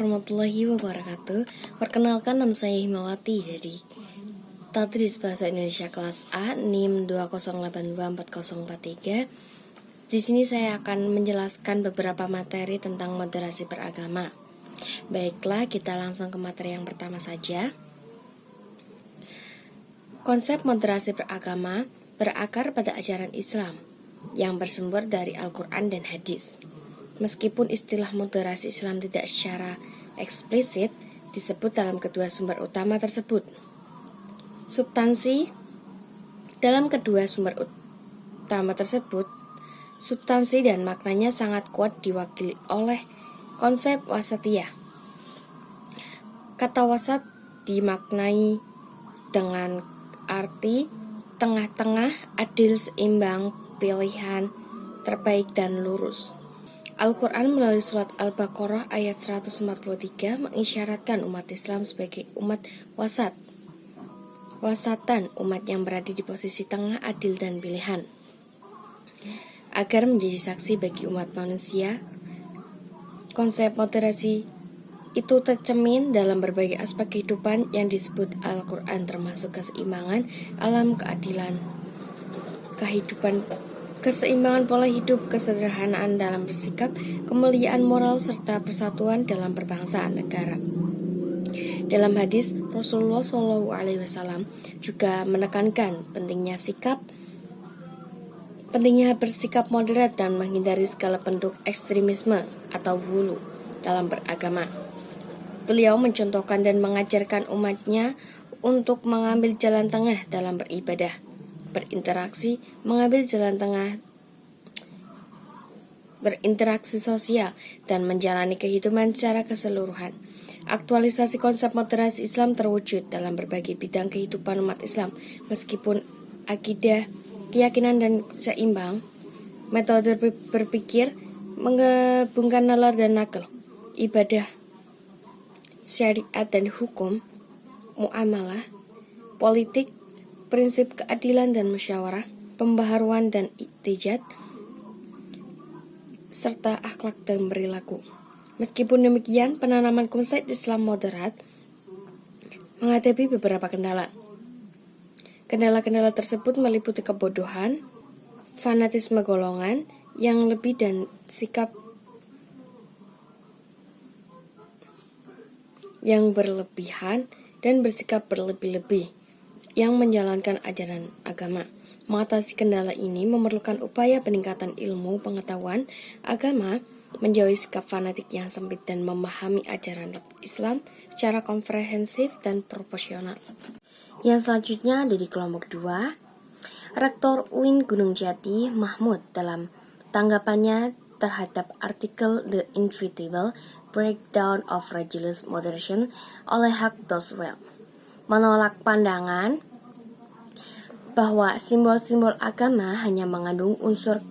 warahmatullahi wabarakatuh. Perkenalkan, nama saya Himawati dari Tadris Bahasa Indonesia kelas A, NIM 2082403. Di sini saya akan menjelaskan beberapa materi tentang moderasi beragama. Baiklah, kita langsung ke materi yang pertama saja. Konsep moderasi beragama berakar pada ajaran Islam yang bersumber dari Al-Quran dan Hadis. Meskipun istilah moderasi Islam tidak secara eksplisit disebut dalam kedua sumber utama tersebut. Dalam kedua sumber utama tersebut, substansi dan maknanya sangat kuat diwakili oleh konsep wasatiyah. Kata wasat dimaknai dengan arti tengah-tengah, adil, seimbang, pilihan terbaik dan lurus. Al-Quran melalui surat Al-Baqarah ayat 143 mengisyaratkan umat Islam sebagai umat wasatan, umat yang berada di posisi tengah, adil dan pilihan, agar menjadi saksi bagi umat manusia. Konsep moderasi itu tercermin dalam berbagai aspek kehidupan yang disebut Al-Quran, termasuk keseimbangan alam, keadilan kehidupan, keseimbangan pola hidup, kesederhanaan dalam bersikap, kemuliaan moral, serta persatuan dalam berbangsa negara. Dalam hadis, Rasulullah SAW juga menekankan pentingnya bersikap moderat dan menghindari segala bentuk ekstremisme atau ghulu dalam beragama. Beliau mencontohkan dan mengajarkan umatnya untuk mengambil jalan tengah dalam beribadah, berinteraksi sosial, dan menjalani kehidupan secara keseluruhan. Aktualisasi konsep moderasi Islam terwujud dalam berbagai bidang kehidupan umat Islam, meskipun akidah, keyakinan, dan seimbang. Metode berpikir menggabungkan nalar dan nakal, ibadah, syariat dan hukum, muamalah, politik, prinsip keadilan dan musyawarah, pembaharuan dan iktijad, serta akhlak dan perilaku. Meskipun demikian, penanaman konsep Islam moderat menghadapi beberapa kendala. Kendala-kendala tersebut meliputi kebodohan, fanatisme golongan yang lebih dan sikap yang berlebihan dan bersikap berlebih-lebih yang menjalankan ajaran agama. Mengatasi kendala ini memerlukan upaya peningkatan ilmu pengetahuan agama, menjauhi sikap fanatik yang sempit dan memahami ajaran Islam secara komprehensif dan proporsional. Yang selanjutnya ada di kelompok 2, Rektor UIN Gunung Jati Mahmud dalam tanggapannya terhadap artikel The Inevitable Breakdown of Religious Moderation oleh Huck Doswell menolak pandangan bahwa simbol-simbol agama hanya mengandung unsur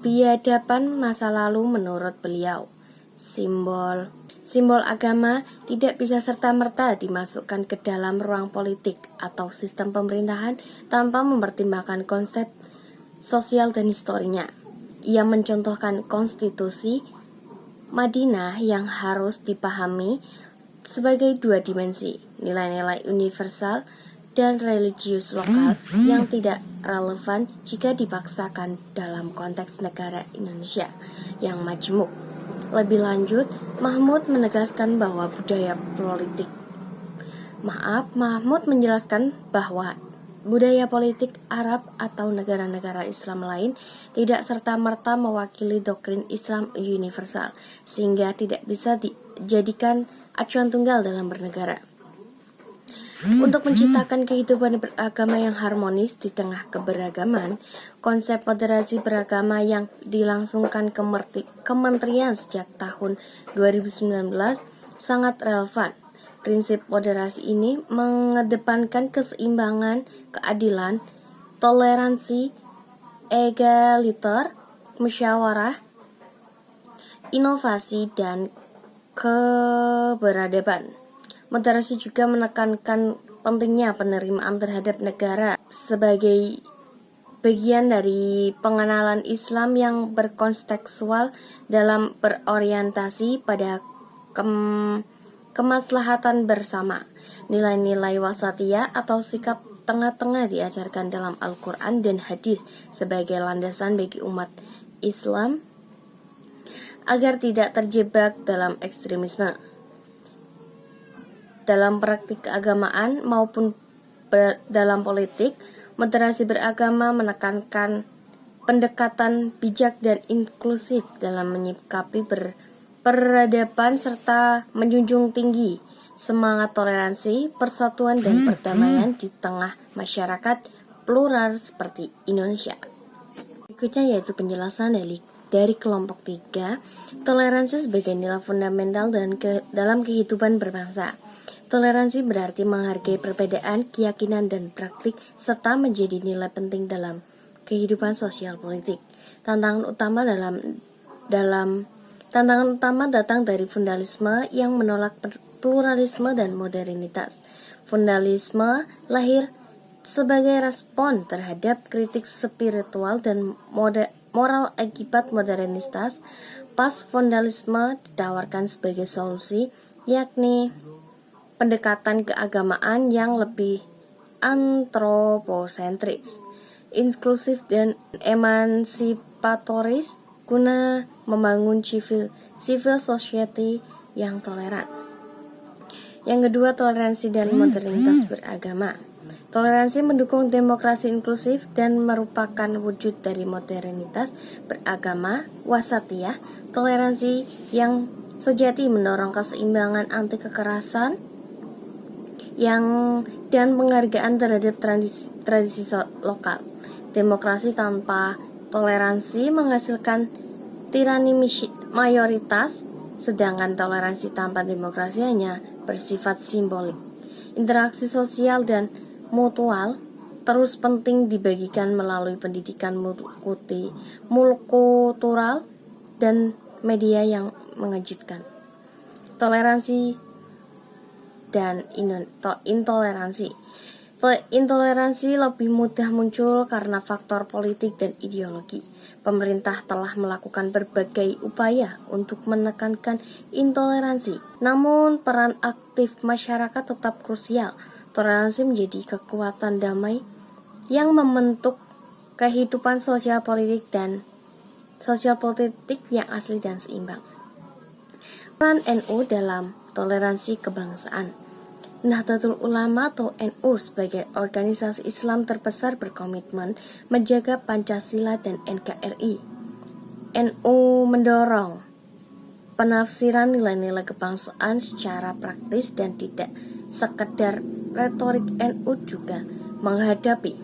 kebiadaban masa lalu. Menurut beliau, simbol agama tidak bisa serta-merta dimasukkan ke dalam ruang politik atau sistem pemerintahan tanpa mempertimbangkan konsep sosial dan historinya. Ia mencontohkan konstitusi Madinah yang harus dipahami sebagai dua dimensi, nilai-nilai universal dan religius lokal yang tidak relevan jika dipaksakan dalam konteks negara Indonesia yang majemuk. Lebih lanjut, Mahmud menegaskan bahwa Mahmud menjelaskan bahwa budaya politik Arab atau negara-negara Islam lain tidak serta-merta mewakili doktrin Islam universal, sehingga tidak bisa dijadikan acuan tunggal dalam bernegara. Untuk menciptakan kehidupan beragama yang harmonis di tengah keberagaman, konsep moderasi beragama yang dilangsungkan Kementerian sejak tahun 2019 sangat relevan. Prinsip moderasi ini mengedepankan keseimbangan, keadilan, toleransi, egaliter, musyawarah, inovasi, dan keberadaban. Moderasi juga menekankan pentingnya penerimaan terhadap negara sebagai bagian dari pengenalan Islam yang berkontekstual dalam berorientasi pada kemaslahatan bersama. Nilai-nilai wasatiyah atau sikap tengah-tengah diajarkan dalam Al-Quran dan hadis sebagai landasan bagi umat Islam agar tidak terjebak dalam ekstremisme. Dalam praktik keagamaan maupun dalam politik, moderasi beragama menekankan pendekatan bijak dan inklusif dalam menyikapi peradaban serta menjunjung tinggi semangat toleransi, persatuan, dan perdamaian di tengah masyarakat plural seperti Indonesia. Berikutnya yaitu penjelasan dari kelompok 3, toleransi sebagai nilai fundamental dalam kehidupan berbangsa. Toleransi berarti menghargai perbedaan, keyakinan, dan praktik, serta menjadi nilai penting dalam kehidupan sosial politik. Tantangan utama datang dari fundamentalisme yang menolak pluralisme dan modernitas. Fundamentalisme lahir sebagai respon terhadap kritik spiritual dan moral akibat modernitas. Fundamentalisme ditawarkan sebagai solusi, yakni pendekatan keagamaan yang lebih antroposentris, inklusif dan emansipatoris guna membangun civil society yang toleran. Yang kedua, toleransi dan modernitas beragama. Toleransi mendukung demokrasi inklusif dan merupakan wujud dari modernitas beragama wasatiyah. Toleransi yang sejati mendorong keseimbangan anti kekerasan dan penghargaan terhadap tradisi lokal. Demokrasi tanpa toleransi menghasilkan tirani mayoritas, sedangkan toleransi tanpa demokrasi hanya bersifat simbolik. Interaksi sosial dan mutual terus penting dibagikan melalui pendidikan multikultural dan media yang mengejutkan. Toleransi dan intoleransi. Intoleransi lebih mudah muncul karena faktor politik dan ideologi. Pemerintah telah melakukan berbagai upaya untuk menekankan intoleransi. Namun peran aktif masyarakat tetap krusial. Toleransi menjadi kekuatan damai yang membentuk kehidupan sosial politik yang asli dan seimbang. Peran NU dalam toleransi kebangsaan. Nahdlatul Ulama atau NU sebagai organisasi Islam terbesar berkomitmen menjaga Pancasila dan NKRI. NU mendorong penafsiran nilai-nilai kebangsaan secara praktis dan tidak sekedar retorik. NU juga menghadapi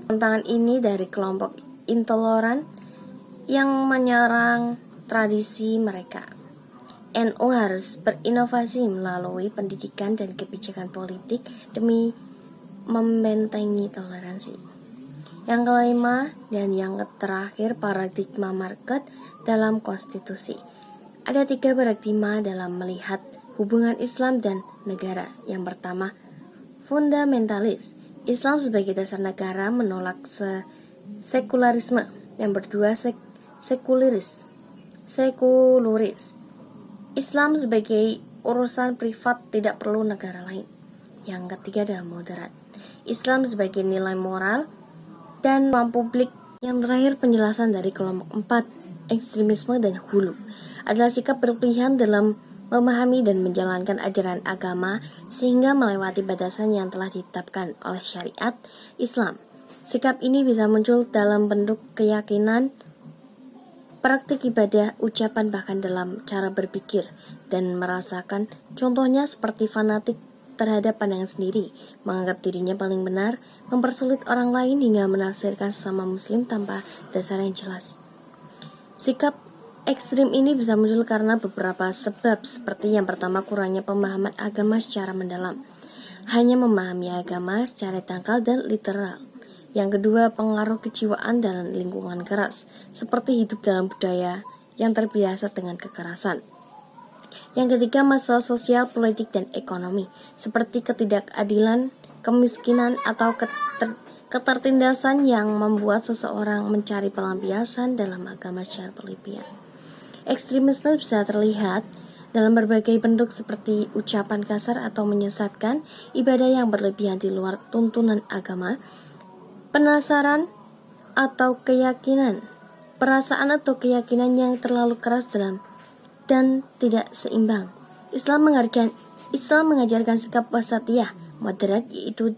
tantangan ini dari kelompok intoleran yang menyerang tradisi mereka. NU harus berinovasi melalui pendidikan dan kebijakan politik demi membentengi toleransi. Yang kelima dan yang terakhir, paradigma market dalam konstitusi. Ada 3 paradigma dalam melihat hubungan Islam dan negara. Yang pertama, fundamentalis. Islam sebagai dasar negara menolak sekularisme. Yang kedua, sekularis. Islam sebagai urusan privat, tidak perlu negara lain. Yang ketiga adalah moderat. Islam sebagai nilai moral dan ruang publik. Yang terakhir, penjelasan dari kelompok 4, ekstremisme dan hulu, adalah sikap berpilihan dalam memahami dan menjalankan ajaran agama sehingga melewati batasan yang telah ditetapkan oleh syariat Islam. Sikap ini bisa muncul dalam bentuk keyakinan, praktik ibadah, ucapan, bahkan dalam cara berpikir dan merasakan. Contohnya seperti fanatik terhadap pandangan sendiri, menganggap dirinya paling benar, mempersulit orang lain hingga menafsirkan sesama muslim tanpa dasar yang jelas. Sikap ekstrim ini bisa muncul karena beberapa sebab, seperti yang pertama, kurangnya pemahaman agama secara mendalam, hanya memahami agama secara dangkal dan literal. Yang kedua, pengaruh kejiwaan dan lingkungan keras, seperti hidup dalam budaya yang terbiasa dengan kekerasan. Yang ketiga, masalah sosial, politik, dan ekonomi, seperti ketidakadilan, kemiskinan, atau ketertindasan yang membuat seseorang mencari pelampiasan dalam agama secara berlebihan. Ekstremisme bisa terlihat dalam berbagai bentuk seperti ucapan kasar atau menyesatkan, ibadah yang berlebihan di luar tuntunan agama, penasaran atau keyakinan, perasaan atau keyakinan yang terlalu keras dalam dan tidak seimbang. Islam mengajarkan sikap wasatiyah, moderat, yaitu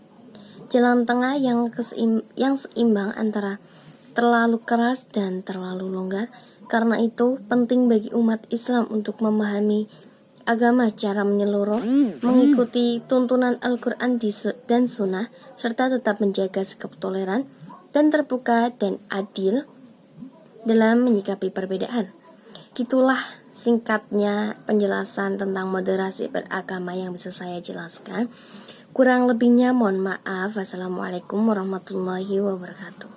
jalan tengah yang seimbang antara terlalu keras dan terlalu longgar. Karena itu, penting bagi umat Islam untuk memahami agama secara menyeluruh, mengikuti tuntunan Al-Quran dan Sunnah, serta tetap menjaga sikap toleran dan terbuka dan adil dalam menyikapi perbedaan. Gitulah singkatnya penjelasan tentang moderasi beragama yang bisa saya jelaskan. Kurang lebihnya mohon maaf. Wassalamualaikum warahmatullahi wabarakatuh.